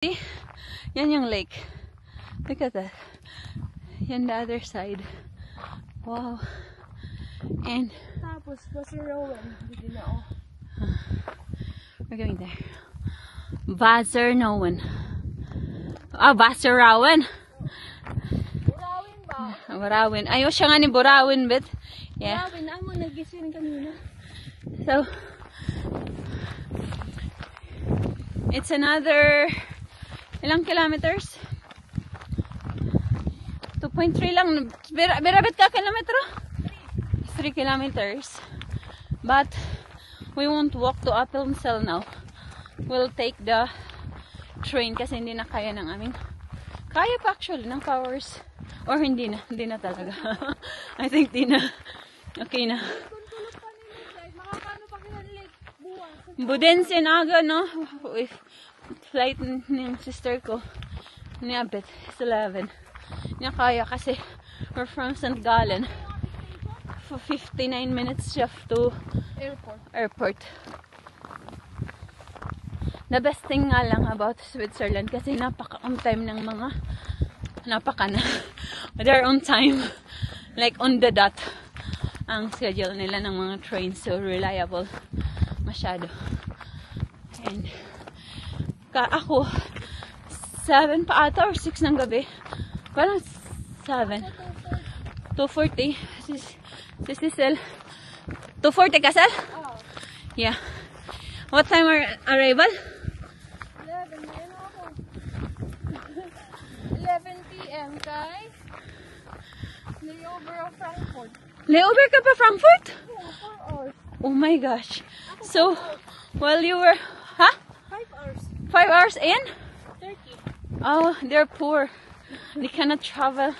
See? Yan yung lake. Look at that. Yan the other side. Wow. And tapos Wasserrowen. Hindi na oh. We're going there. Wasserrowen. Ah, Wasserrowen. Burawin ba? Burawin. Ayaw siya nga ni Burawin, bet. Yeah. Burawin. Amo nagising kanina. So, it's another ilang kilometers? 2.3 lang. Birabit ka kilometro? 3 kilometers. But we won't walk to Appenzell now. We'll take the train kasi hindi na kaya ng aming. Kaya pa actually ng powers. Or hindi na talaga. I think di na. Okay na. Budense aga, no? If flight ng sister ko niabit is 11. Niya kaya kasi we're from St. Gallen. For 59 minutes siya to airport. The best thing nga lang about Switzerland kasi napaka-on time ng mga they're on time. Like on the dot ang schedule nila ng mga trains, so reliable masyado. And ako 7 pa ata or 6 ng gabi. Parang 7. 2:40. Si Cecil. 2:40 ka, Sel? Oh. Yeah. What time are arrival? 11. Mayroon ako. 11 p.m. kay layover of Frankfurt. Layover ka pa Frankfurt? Yeah, 4 hours. Oh my gosh. So, while you were, 5 hours. 5 hours in? Turkey. Oh, they're poor. They cannot travel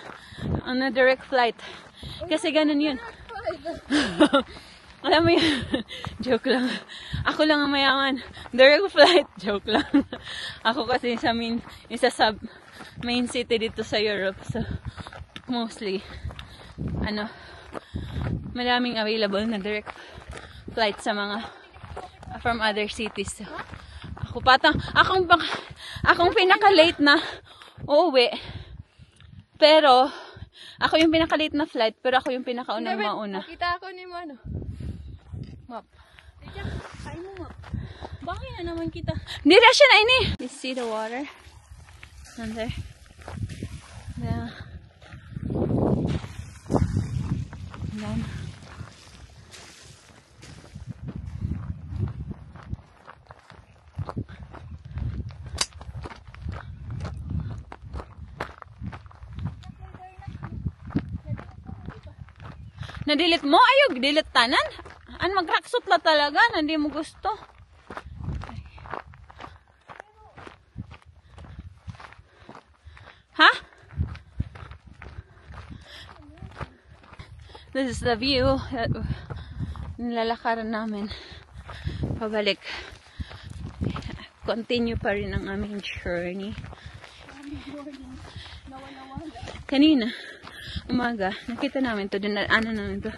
on a direct flight. Kasi ganun yun. Alam mo yun? Joke lang. Ako lang ang mayaman. Direct flight. Joke lang. Ako kasi isa sa main city dito sa Europe. So, mostly, maraming available na direct flight sa mga from other cities. So, akong pinaka-late na uuwi. Pero, ako yung pinaka-late na flight, pero ako yung pinaka-unang mauna. Kita ako ni mo map. Ay mo map. Bakit na naman kita? Hindi na siya na ini. You see the water? And there. Yeah. And then. Nadilit mo? Ayog, dilit tanan? An magraksot la talaga, hindi mo gusto. Ha? This is the view. Nilalakaran namin. Pabalik. Continue pa rin ang aming journey. Kanina. Umaga, nakita namin to, dinaanan namin to.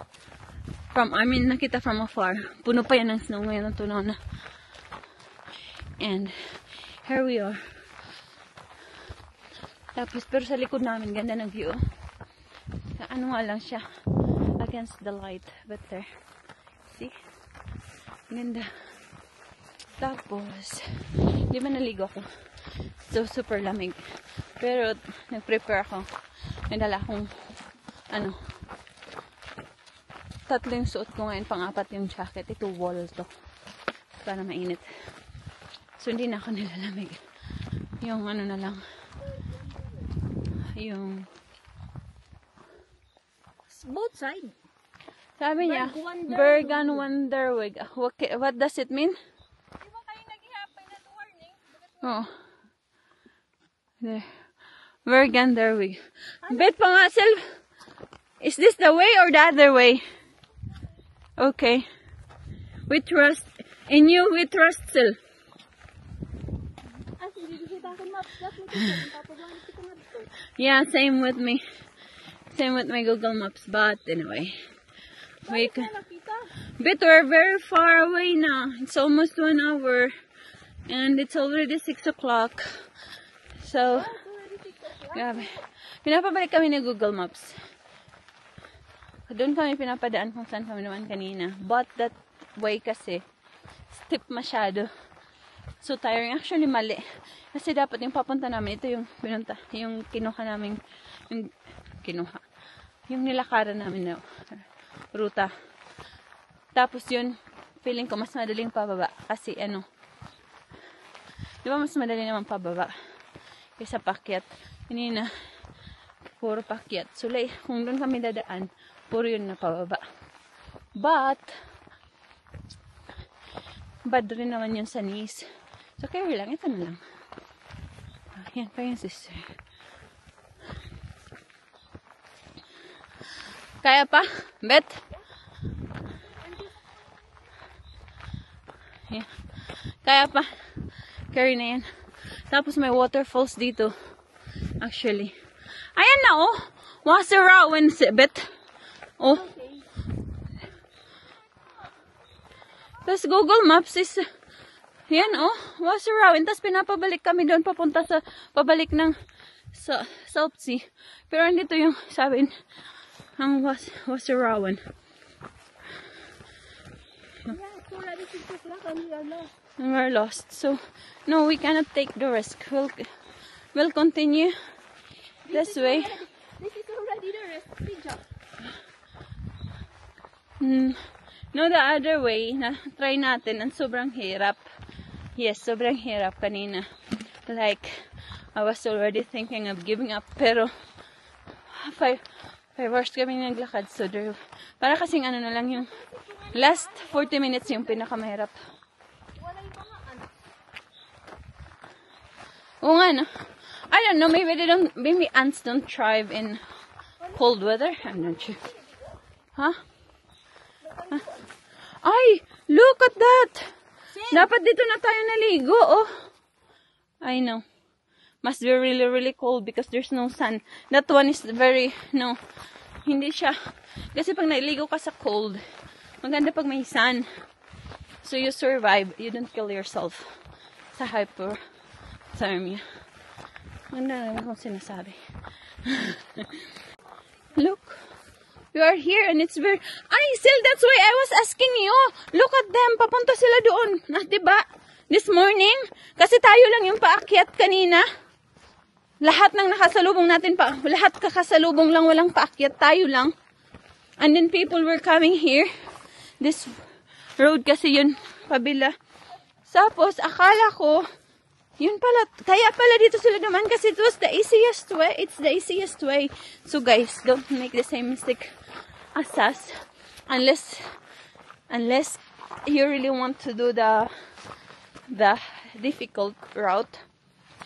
Nakita from afar. Puno pa yan ng snow ngayon, tunaw na. And, here we are. Tapos, pero sa likod namin, ganda ng view. Ano nga lang siya, against the light. But there, see? Ganda. Tapos, di ba naligo ako? So, super lamig. Pero, nag-prepare ako. May dala akong tatlo yung suot ko ngayon, pang-apat yung jacket. Ito wool to para mainit. So hindi na ako nilalamig. Yung na lang, yung Both side. sabi niya Bergen Wanderweg. What does it mean? Di ba kayo naghihapay na warning? Oh, there, Bergen Wanderweg. Bet pa nga, Sel. Is this the way or the other way? Okay. We trust. In you, we trust, Sil. Yeah, same with me. Same with my Google Maps. But anyway. But we're very far away now. It's almost 1 hour. And it's already 6 o'clock. So, grabe. Pinapabalik kami ni Google Maps. Doon kami pinapadaan kung saan kami naman kanina. But that way kasi, steep masyado. So tiring. Actually, mali. Kasi dapat yung papunta namin, ito yung pinunta, yung kinuha namin, yung nilakaran namin na ruta. Tapos yun, feeling ko mas madaling pababa. Kasi di ba mas madali naman pababa kaysa pakyat. Kanina, puro pakyat. So kung doon kami dadaan, puro yun na pababa. But, bad rin naman yun sa knees. So, carry lang. Ito na lang. Yan pa yung sister. Kaya pa? Bet? Yan. Kaya pa? Carry na yan. Tapos may waterfalls dito. Actually. Ayan na, oh. Waserawan, bet. Oh. Tapos Google Maps is, yan oh, Waserawan. Tapos pinapabalik kami doon papunta sa, pabalik ng South Sea. Pero andito yung, sabi, ang Waserawan. And we're lost. So, no, we cannot take the risk. We'll continue this way. This is already the risk. Big jump. No, the other way, try natin, ang sobrang hirap. Yes, sobrang hirap kanina. Like, I was already thinking of giving up, pero 5 hours kami naglakad, so there, para kasing na lang yung last 40 minutes yung pinakamahirap. Oo nga, no? I don't know, maybe ants don't thrive in cold weather. I'm not sure. Huh? Ay, look at that! Dapat dito na tayo naligo, oh. I know. Must be really, really cold because there's no sun. That one is very, no, hindi siya. Kasi pag naligo ka sa cold, maganda pag may sun. So you survive. You don't kill yourself sa hypothermia. Maganda naman kung sinasabi. Look. We are here and it's very... Ay, Sil, that's why I was asking you. Look at them. Papunta sila doon. Diba? This morning. Kasi tayo lang yung paakyat kanina. Lahat ng nakasalubong natin pa. Lahat kakasalubong lang. Walang paakyat. Tayo lang. And then people were coming here. This road kasi yun. Pabila. Tapos, akala ko, yun pala. Kaya pala dito sila naman kasi it was the easiest way. It's the easiest way. So guys, don't make the same mistake as us, unless you really want to do the difficult route.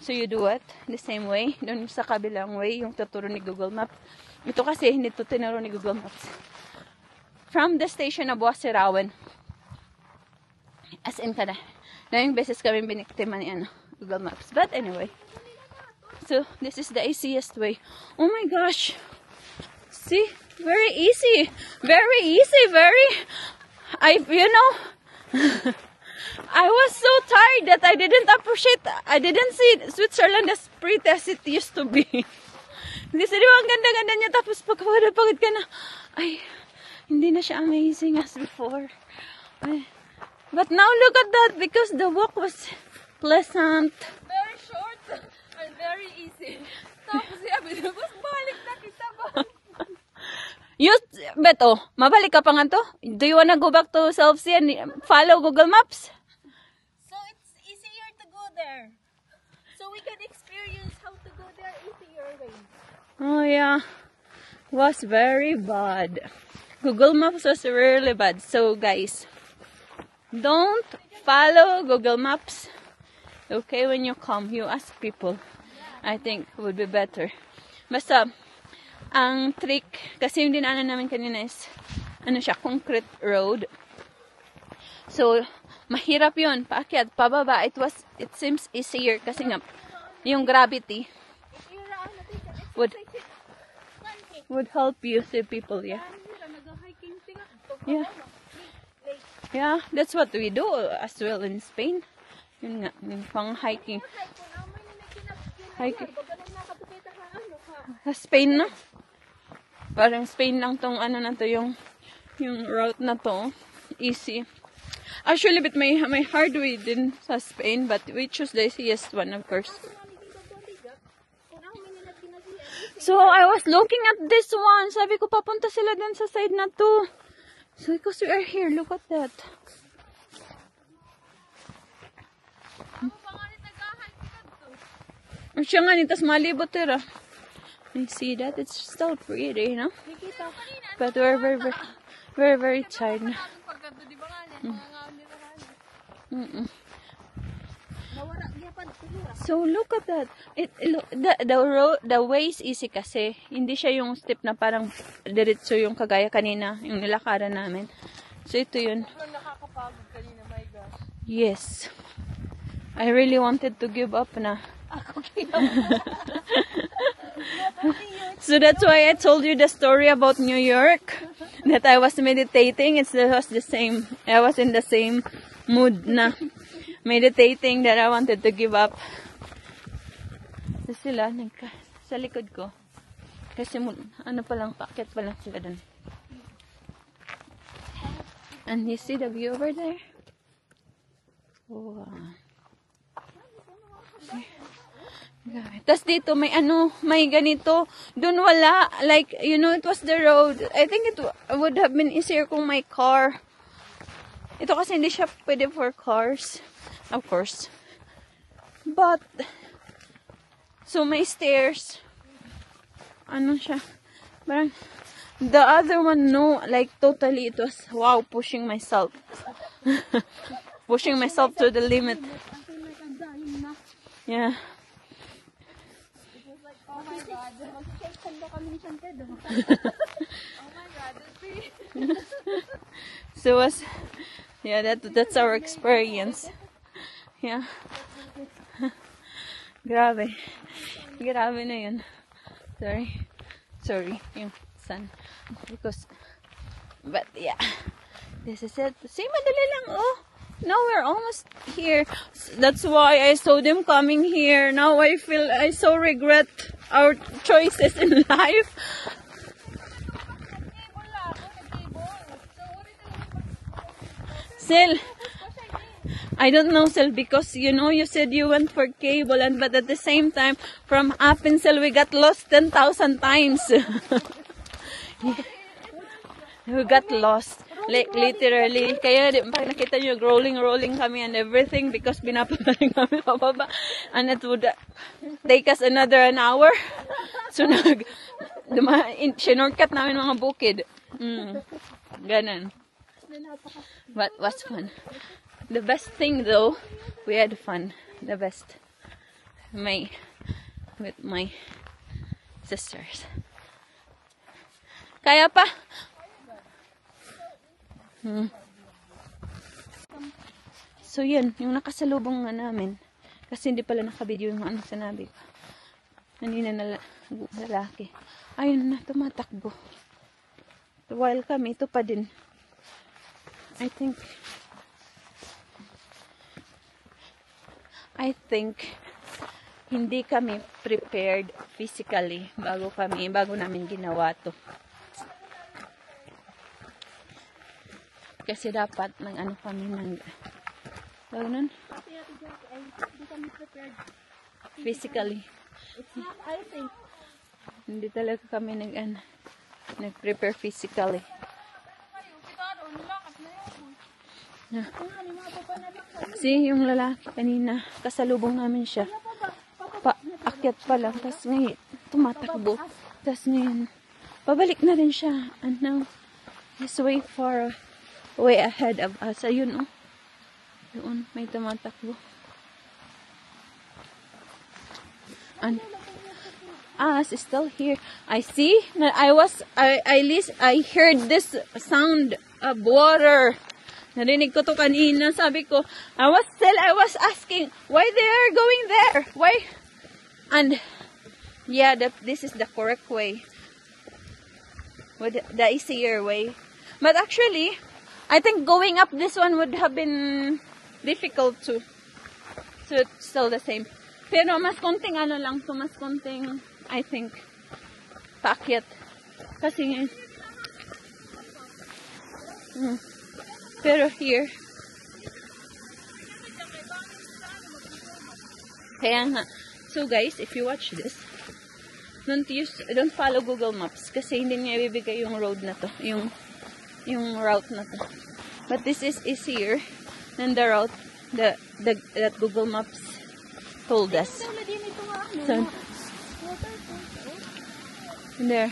So you do it the same way, doon sa kabilang way, yung tuturo ni Google Maps. Ito kasi hindi to tinuro ni Google Maps. From the station of Waserawan, as in kada, daming beses kami biniktima ni Google Maps. But anyway, so this is the easiest way. Oh my gosh, see. Very easy. Very easy. I was so tired that I didn't see Switzerland as pretty as it used to be. Kasi di ba ang ganda-ganda niya, tapos pagod ka na, ay, hindi na siya amazing as before. Ay, but now look at that, because the walk was pleasant. Very short and very easy. Tapos sabi, balik na kita ba? Beto, mabalik ka pa nga to? Do you wanna go back to South Sea and follow Google Maps? So it's easier to go there. So we can experience how to go there easier way. Oh yeah. Was very bad. Google Maps was really bad. So guys, don't follow Google Maps. Okay, when you come, you ask people. I think would be better. Basta, ang trick, kasi yung dinaanan namin kanina is, concrete road. So, mahirap yun, paakyat, pababa. It seems easier kasi nga, yung gravity would help you see people, yeah. Yeah, that's what we do as well in Spain. Yun nga, yung pang hiking. Ay, sa Spain na. Parang Spain lang tong ano na to, yung route na to. Easy. Actually, but my hard way din sa Spain, but we choose the easiest one, of course. So, I was looking at this one. Sabi ko, papunta sila dun sa side na to. So, because we are here, look at that. Siya nga, nitas malibot tira. I see that. It's still pretty, you know? But we're very tired na. So look at that. The way is easy kasi. Hindi siya yung step na parang diretso yung kagaya kanina, yung nilakaran namin. So ito yun. Nakakapagod kanina, my gosh. Yes. I really wanted to give up na. So that's why I told you the story about New York. That I was meditating. It was the same. I was in the same mood na meditating that I wanted to give up. So sila, sa likod ko. Kasi ano pa lang, packet pa lang sila dun. And you see the view over there? Wow. Tapos dito may may ganito. Doon wala. Like, you know, it was the road. I think it would have been easier kung may car. Ito kasi hindi siya pwede for cars. Of course. But, so may stairs. Ano siya? Parang, the other one, no. Like, totally, it was, wow, pushing myself. Pushing myself to the limit. Yeah. Oh my God. So yeah, that's our experience. Yeah. Grabe na yun. Sorry, yung sun. But yeah, this is it. See, madali lang, oh. Now we're almost here. That's why I saw them coming here. Now I so regret our choices in life. Sil, I don't know, Sil, because you know you said you went for cable, but at the same time, from Appenzell we got lost 10,000 times. We got lost. Like, literally. Kaya, pag nakita nyo, rolling kami and everything because binapagaling kami pababa. And it would take us an hour. So, sinortcut namin mga bukid. Ganon. But, was fun. The best thing, though, we had fun. The best. With my sisters. Kaya pa. So yun, yung nakasalubong nga namin, kasi hindi pala nakabidyo yung ano sinabi ko. Kanina na lalaki. Ayun na, tumatakbo. While kami, ito pa din. I think hindi kami prepared physically bago namin ginawa to. Kasi dapat kami ganun? Hindi kami prepared Physically. It's not, I think. Hindi talaga kami nag-prepare physically. Yeah. See, yung lalaki kanina, kasalubong namin siya. Akyat pa lang, tapos ngayon, tumatakbo. Tapos ngayon, pabalik na rin siya. And now, he's way ahead of us. Ayun, oh. Doon, may tumatakbo. And us is still here. I see. I heard this sound of water. Narinig ko to kanina. Sabi ko, I was asking why they are going there. Why? And yeah, this is the correct way. The easier way. But actually, I think going up this one would have been difficult too. So it's still the same. Pero mas konting ano lang to, mas konting, I think, paakyat. Kasi, pero here, kaya nga. So guys, if you watch this, don't follow Google Maps kasi hindi niya ibibigay yung road na to, yung route na to. But this is easier than the route that Google Maps told us. So, there.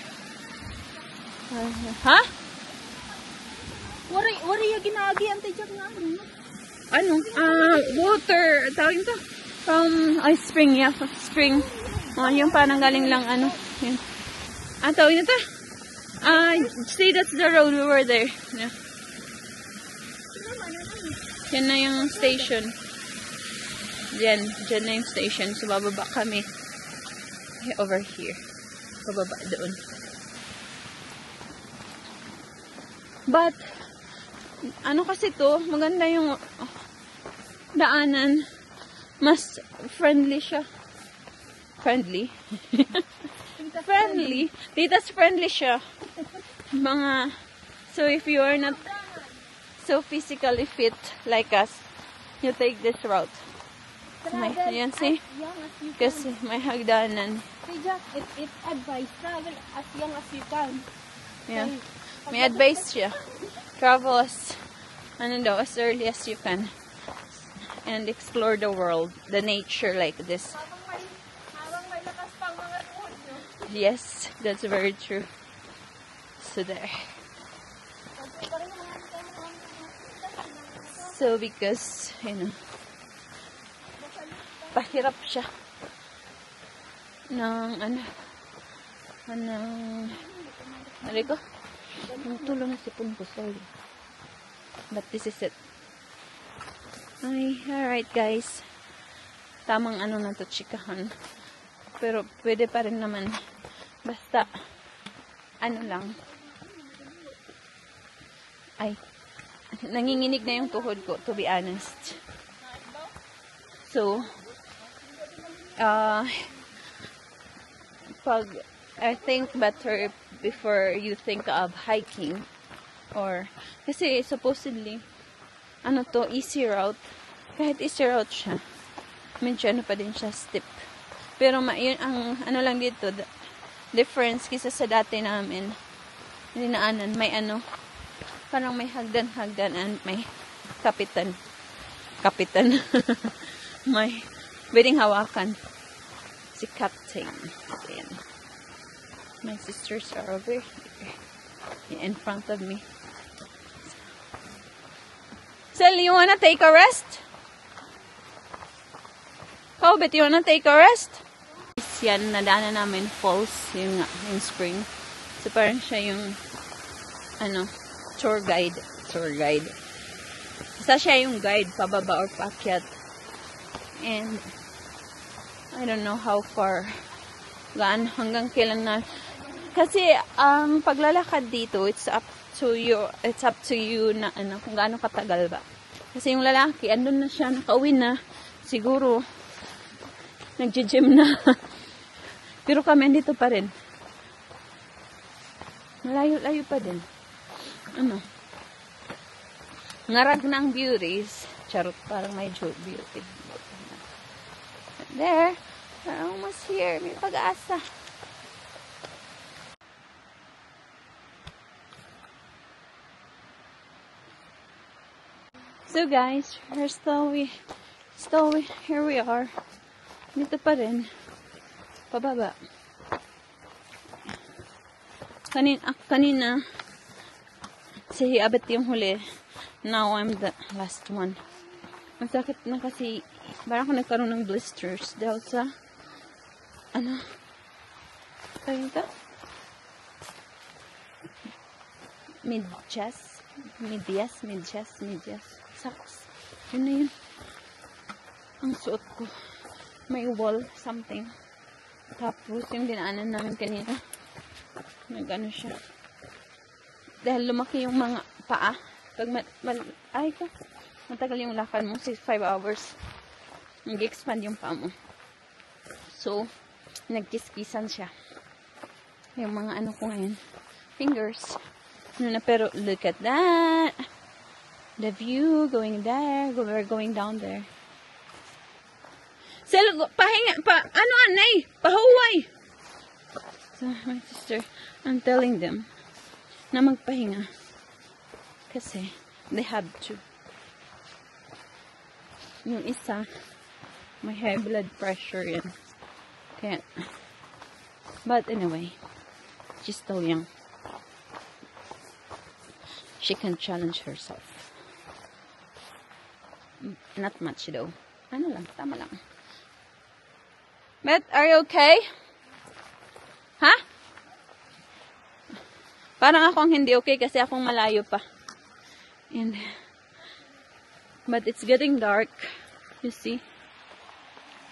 Ha? Wari yung ginagi ang tijak nga. Ano? Water. Tawag ito? From, spring. Yeah, spring. Yung parang galing lang, ano. Yun. Tawag ito? See, that's the road we were there. Yeah. Yan na yung station. Diyan na yung station. So, bababa kami. Over here. Bababa doon. But, ano kasi to, maganda yung daanan. Mas friendly siya. Friendly? Friendly. Titas friendly siya. So if you are not so physically fit like us, you take this route. Ayan, see? Kasi may hagdanan. It advice travel as young as you can. Yeah. May advice siya. Travel as early as you can. And explore the world, the nature like this. Habang may lakas pang mga tuhod nyo. Yes, that's very true. So there. So because, pahirap siya ng ko? Tulong na sipon ko, sorry. But this is it. Ay, alright guys. Tamang na to, chikahan. Pero pwede pa rin naman. Basta, lang. Ay, nanginginig na yung tuhod ko, to be honest. So, I think better before you think of hiking or kasi supposedly easy route. Kahit easy route siya, medyo pa din siya steep. Pero yun ang lang dito, the difference kisa sa dati namin dinaanan, may parang may hagdan and may kapitan may pwedeng hawakan si captain. Ayan. My sisters are over here in front of me. Sel, you wanna take a rest? Hobit, you wanna take a rest? Yan, nadaanan namin falls, yung spring. So parang siya yung tour guide. Basta siya yung guide, pababa or paakyat. And I don't know how far, hanggang kailan na. Kasi paglalakad dito, it's up to you na kung gaano katagal ba. Kasi yung lalaki, andun na siya, nakauwi na, siguro nagji-gym na. Pero kami dito pa rin. Malayo-layo pa din. Ngarag ng beauties. Charot, parang may beauty. There, we're almost here. May pag-asa. So guys, here we are. Dito pa rin. Pababa. Kanina, si Abet yung huli. Now I'm the last one. Masakit na kasi, parang ako nagkaroon ng blisters dahil sa, tayo ito? Medyas. Socks. Yun na yun. Ang suot ko. May wall, something. Tapos, yung dinaanan namin kanina. Nag-ano siya. Dahil lumaki yung mga paa. Pag matagal yung lakad mo, 5 hours. Nag-expand yung paa mo. So, nagkiskisan siya. Yung mga ano ko ngayon, fingers. Pero look at that. The view going there. We're going down there. Pahinga, ano anay? Pahuway. So, my sister, I'm telling them na magpahinga. Kasi, they have to. Yung isa, may high blood pressure yan. Kaya, but anyway, she's still young. She can challenge herself. Not much though. Ano lang, tama lang. Beth, are you okay? Ha? Parang ako ang hindi okay kasi akong malayo pa. But it's getting dark. You see?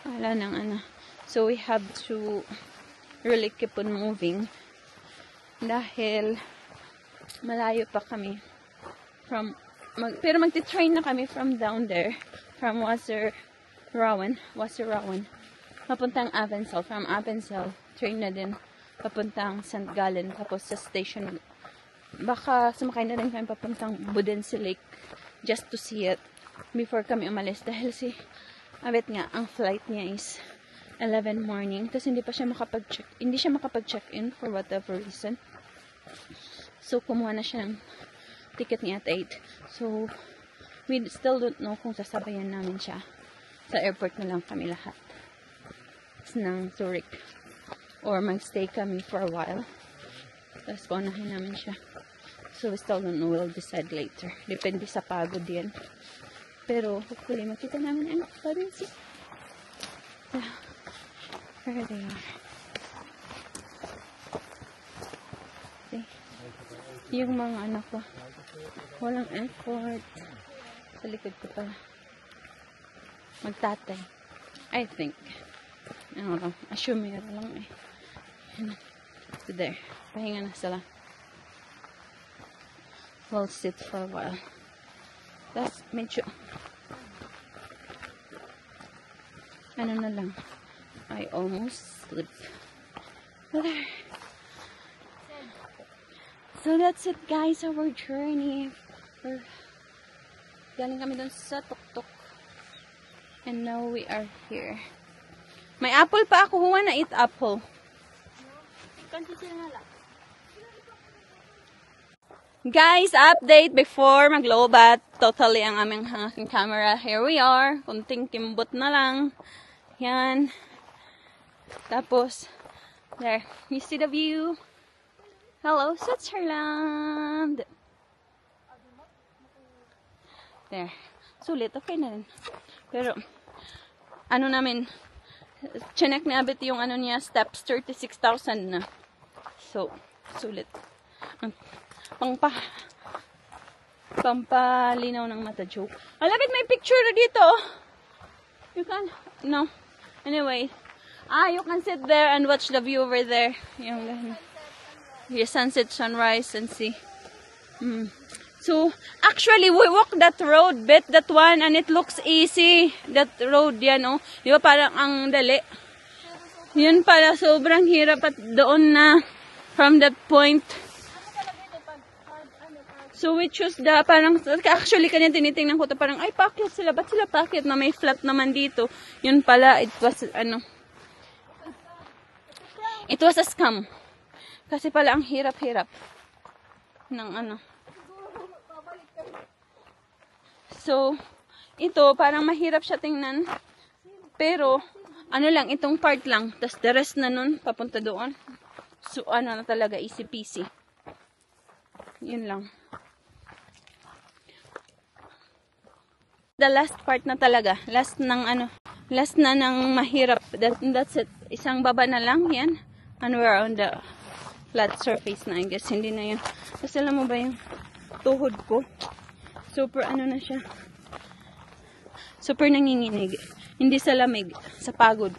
Wala nang ano. So we have to really keep on moving. Dahil malayo pa kami from pero magti-train na kami from down there, from Wasserrauen papuntang Appenzell. From Appenzell train na din papuntang St. Gallen, tapos sa station baka sumakay na rin kami papuntang Bodense Lake just to see it before kami umalis, dahil si Abet nga ang flight niya is 11 morning, tapos hindi siya makapag-check-in for whatever reason. So, kumuha na siya ng ticket niya at 8. So, we still don't know kung sasabayan namin siya. Sa airport na lang kami lahat. Ng Zurich. Or mag-stay kami for a while. Tapos, paunahin namin siya. So, we still don't know. We'll decide later. Depende sa pagod yan. Pero, hopefully, makita namin ang Bodense. There they are. Yung mga anak ko, walang effort. Sa likod ko pala. Magtatay. I think. Ano lang, assume lang eh. So there. Pahinga na sila. We'll sit for a while. That's medyo ano na lang. I almost sleep. There. So that's it guys, our journey. Galing kami dun sa tuktok. And now we are here. May apple pa ako. Who wanna eat apple? Guys, update before maglobat. Totally ang aming aking camera. Here we are. Kunting kimbot na lang. Yan. Tapos, there. You see the view? Hello, Switzerland! There. Sulit, okay na rin. Pero, ano namin, chinek na abit yung ano niya, steps, 36,000 na. So, sulit. Pampalinaw ng mata joke. Alabit, may picture na dito. You can, no. Anyway, you can sit there and watch the view over there. Yung sunset, sunrise, and see. So, actually, we walk that road, that one, and it looks easy. That road yan, oh. Di ba parang ang dali? Yun pala, sobrang hirap at doon na, from that point. So, we choose the, parang, actually, kanya tinitingnan ko to, parang, ay, packet sila. Ba't sila packet na may flat naman dito? Yun pala, it was, it was a scam. Kasi pala ang hirap-hirap ng So, ito parang mahirap siya tingnan. Pero, lang, itong part lang. Tapos the rest na nun, papunta doon. So, na talaga, easy peasy. Yun lang. The last part na talaga. Last na ng mahirap. That's it. Isang baba na lang, yan. And we're on the flat surface na, I guess. Hindi na yun. Kasi alam mo ba yung tuhod ko? Super na siya. Super nanginginig. Hindi sa lamig. Sa pagod.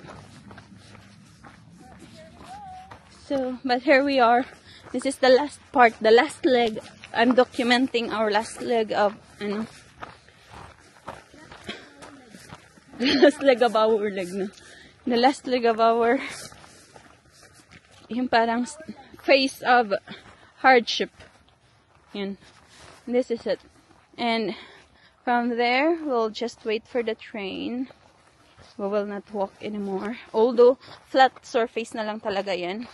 So, but here we are. This is the last part. The last leg. I'm documenting our last leg of, the last leg of our leg na. The last leg of our, yung parang face of hardship. Yun. This is it. And from there, we'll just wait for the train. We will not walk anymore. Although, flat surface na lang talaga yan.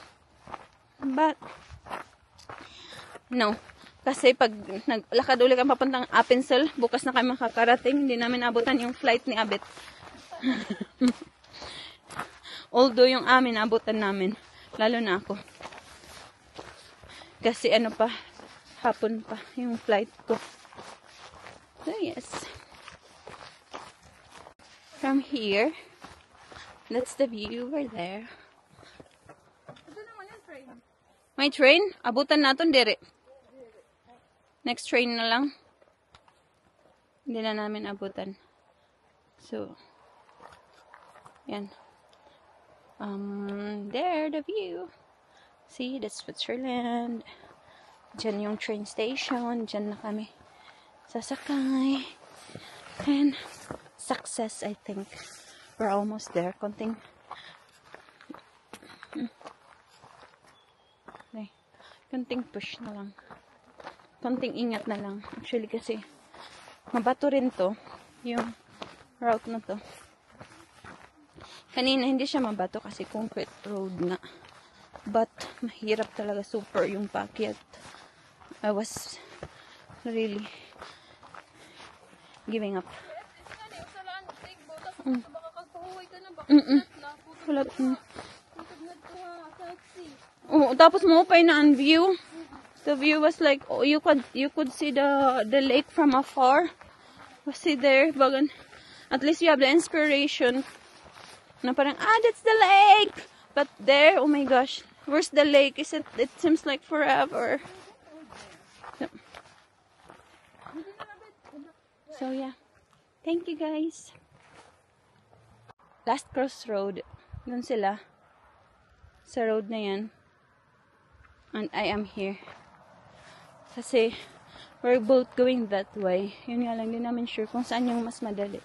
But, no. Kasi pag naglakad ulit ang papuntang Appenzell, bukas na kami makakarating. Hindi namin abutan yung flight ni Abet. Although yung amin, abutan namin. Lalo na ako. Kasi ano pa, hapon pa yung flight ko. So yes. From here, that's the view over there. Ito naman yung train. May train? Abutan natin dire. Next train na lang. Hindi na namin abutan. So, yan. There, the view. See, that's Switzerland. Diyan yung train station. Diyan na kami sasakay. And, success, I think. We're almost there. Konting push na lang. Konting ingat na lang. Actually, kasi mabato rin to. Yung route na to. Kanina, hindi siya mabato kasi concrete road nga. But, mahirap talaga super yung paakyat. I was really giving up. Wala. Oh, tapos mo pa na ang view. The view was like, oh, you could see the lake from afar. See there, bagan. At least you have the inspiration. Na parang, that's the lake. But there, oh my gosh, where's the lake? It seems like forever. So yeah, thank you guys. Last crossroad. Doon sila. Sa road na yan. And I am here. Kasi, we're both going that way. Yun nga lang, hindi namin sure kung saan yung mas madali.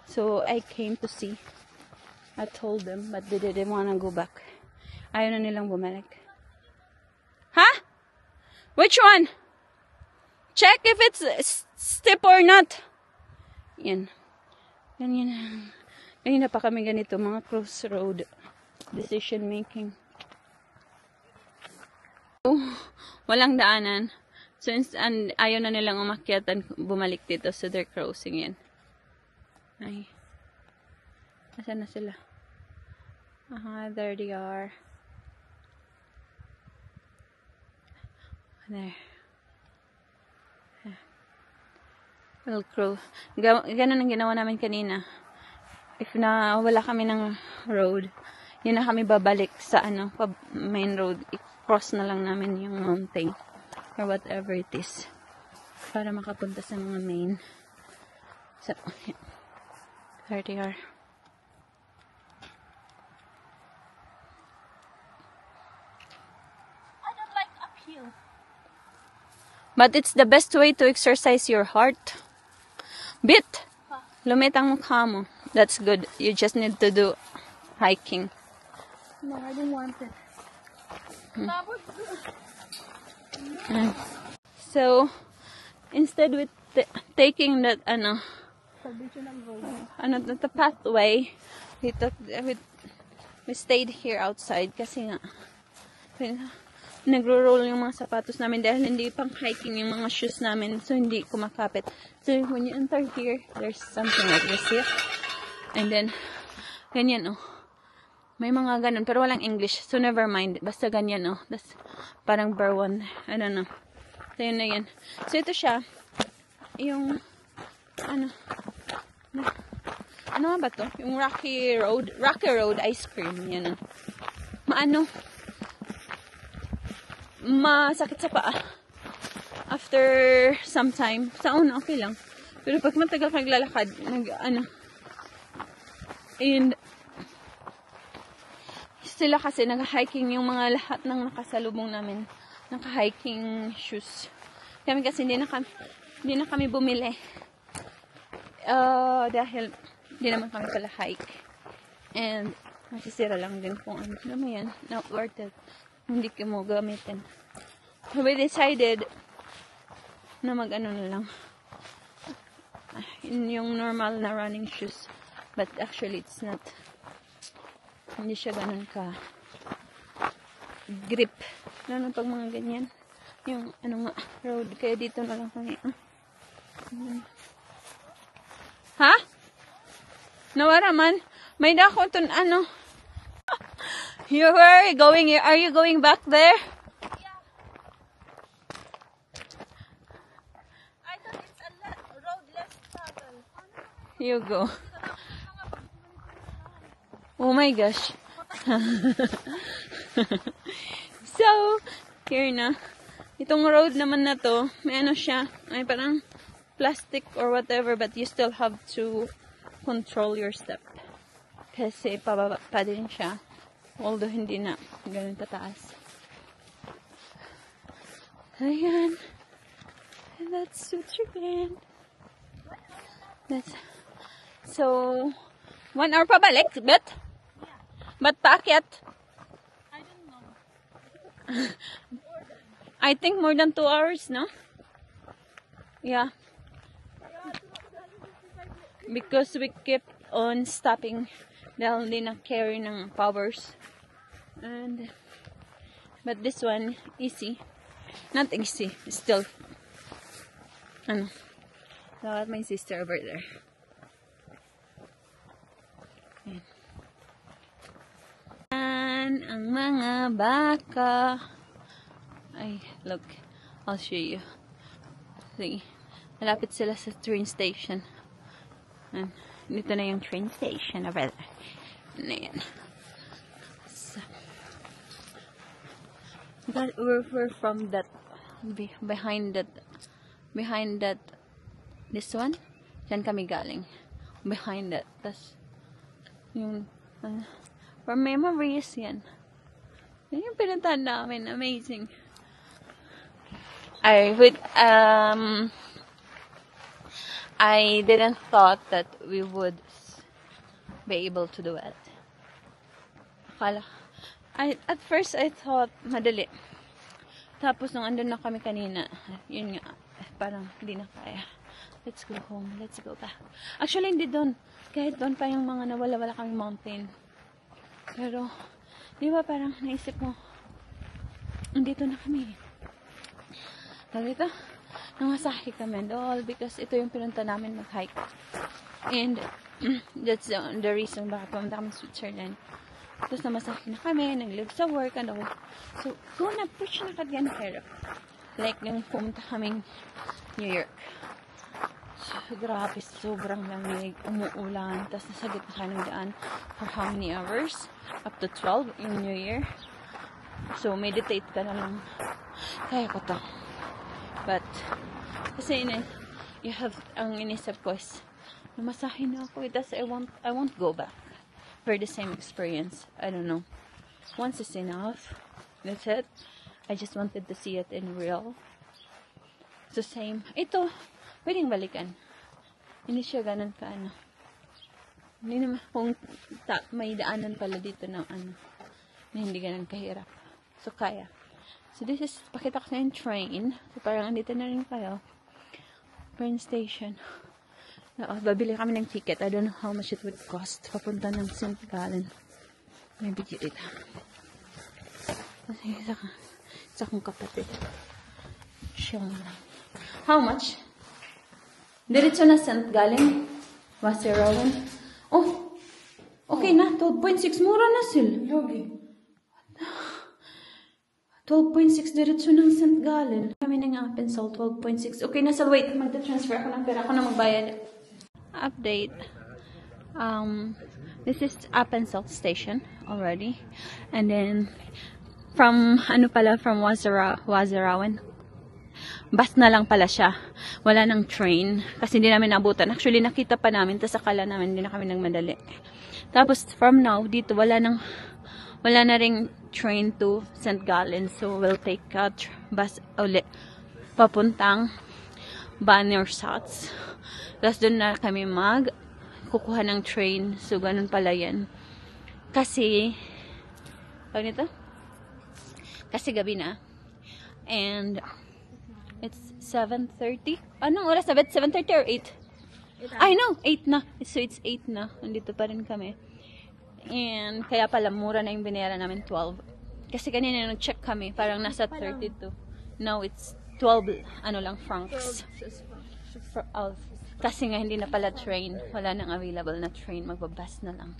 So, I came to see. I told them, but they didn't wanna go back. Ayaw na nilang bumalik. Huh? Which one? Check if it's steep or not. Yan. Ganyan. Ganyan pa kami ganito, mga crossroad decision making. Walang daanan. Since ayaw na nilang umakyat at bumalik dito, so they're crossing yan. Ay. Asan na sila? There they are. There. Well, crow. Ganun ang ginawa namin kanina. If na wala kami ng road, yun na kami babalik sa main road. I-cross na lang namin yung mountain or whatever it is para makapunta sa mga main. So, there they are. I don't like uphill. But it's the best way to exercise your heart. Bit! Lumit ang mukha mo. That's good. You just need to do hiking. No, I don't want it. So, instead with taking that, the pathway, we stayed here outside kasi nga, nagro-roll yung mga sapatos namin dahil hindi pang hiking yung mga shoes namin, so hindi kumakapit. So, when you enter here, there's something like this here. And then, ganyan, may mga ganun, pero walang English, so never mind. Basta ganyan, that's parang Berwan. I don't know. So, yun na yan. So, ito siya, yung, ano nga ba to? Yung Rocky Road ice cream, yan. Masakit sa paa. After some time, sa una, okay lang. Pero pag matagal kang lalakad, and, sila kasi nag-hiking yung mga lahat ng nakasalubong namin. Naka-hiking shoes. Kami kasi hindi na kami bumili. Dahil hindi naman kami pala hike. And masisira lang din kung ano mo yan. Not worth it. Hindi ka mo gamitin. So we decided na mag-ano na lang. In yung normal na running shoes. But actually, it's not. Hindi siya ganun ka grip. Lalo pag mga ganyan. Yung ano nga, road. Kaya dito na lang kami. Ha? Nawara man. May dako to ano. You were going, are you going back there? Yeah. I thought it's a road less travel. You go. Oh my gosh. So, here na. Itong road naman na to, may ano siya, may parang plastic or whatever, but you still have to control your step. Kasi pababa pa din siya. Although hindi na ganun kataas. Ayan. That's Switzerland. That's, so, 1 hour pa balik, bet? Ba't paakyat? I don't know. I think more than 2 hours, no? Yeah. Because we kept on stopping dahil hindi na-carry ng powers. And, but this one, easy. Not easy. Still, ano. Look at my sister over there. Ayan. Ang mga baka. Ay, look. I'll show you. See. Malapit sila sa train station. And, dito na yung train station over there. Ayan. So, we're from that, behind that, this one. Diyan kami galing. Behind that. Tas, yung, for memories yan. Yan yung pinuntahan namin. Amazing. I didn't thought that we would be able to do it. At first I thought madali. Tapos nung andun na kami kanina, yun nga, parang hindi na kaya. Let's go home. Let's go back. Actually, hindi doon. Kahit doon pa yung mga nawala-wala kami mountain. Pero, di ba parang naisip mo, andito na kami. Tawag ito, namasahe kami and all because ito yung pinunta namin mag-hike. And, that's the reason bakit pumunta kami sa Switzerland. Tapos namasahe na kami, nag-live sa work and all. So, kung na-push na kagyan hirap. Like, nung pumunta kaming New York. So, grabe, sobrang lamig, umuulan, tapos nasagit na kayo ng daan for how many hours? Up to 12 in New Year. So, meditate ka na lang. Kaya ko to. But, kasi you have, ang inisip ko is, namasahe na ako, that's, I won't go back for the same experience. I don't know. Once is enough. That's it. I just wanted to see it in real. So, same. Ito, pwedeng balikan. Hindi siya ganun ka, ano. Hindi naman, kung may daanan pala dito ng, ano, na hindi ganun kahirap. So, kaya. So, this is, pakita ko sa yung train. So, parang andito na rin kayo. Train station. Babili kami ng ticket. I don't know how much it would cost. Papunta ng St. Gallen. May bigyan dito. Kasi isa kong kapatid. Siya lang. How much? Diretso na St. Gallen. Wasserrauen. Oh! Okay na. 12.6. Mura na sila. Yogi. 12.6 diretso ng St. Gallen. Kami ng Appenzell, 12.6. Okay, nasa wait. Magta-transfer ako ng pera. Ako na magbayad. Update. This is Appenzell station already. And then, from Wasserrauen. Bus na lang pala siya. Wala nang train. Kasi hindi namin nabutan. Actually, nakita pa namin. Tapos akala namin, hindi na kami nagmadali. Tapos, from now, dito, wala na ring train to St. Gallen. So, we'll take a bus ulit. Papuntang Bannersatz. Tapos, doon na kami kukuha ng train. So, ganun pala yan. Kasi, tawag nito? Kasi gabi na. And, it's 7:30. Anong oras na ba? 7:30 or 8? I know, 8 na. So, it's 8 na. Nandito pa rin kami. And, kaya pala, mura na yung binayaran namin, 12. Kasi kanina nag-check kami, parang nasa 32. Now, it's 12, francs. Kasi nga, hindi na pala train. Wala nang available na train. Magbabas na lang.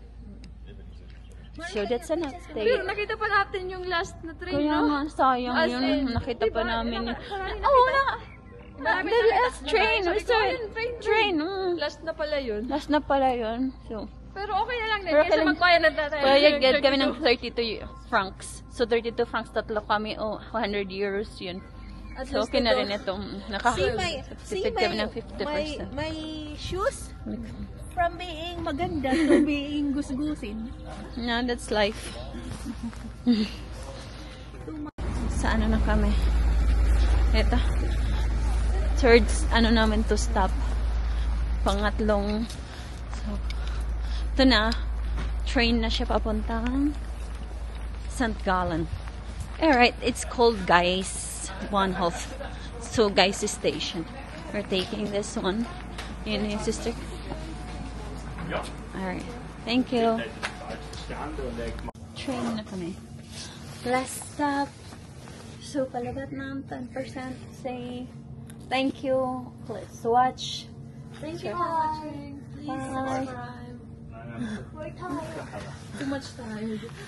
So, that's an update. Pero nakita pa natin yung last na train, Kaya no? nga, sayang As yun. in, Nakita pa diba, namin yun. marami Oo, Marami the nakita. last train. Sabi We ko, saw ayun, it. train. Last Last na pala yun. na pala yun. So, Pero okay na lang din. Pero Kasi kailan- magbayad na tayo. bayad kami ng 32 francs. So, 32 francs, tatlo kami. 100 euros yun. At So, least okay na ito. rin itong See kami ng 50%. my shoes from being maganda to being gusgusin. No, that's life. Sa ano na kami? Ito. Third, namin to stop. Pangatlong. So, ito na. Train na siya papuntang St. Gallen. Alright, it's called Guy's Bahnhof. So, Guy's Station. We're taking this one. Yun yung sister. Alright. Thank you. Train na kami. Last stop. So, palabat ng 10%. Say, thank you. Let's watch. Thank you for watching. Please Bye. subscribe. We're tired. Too much time.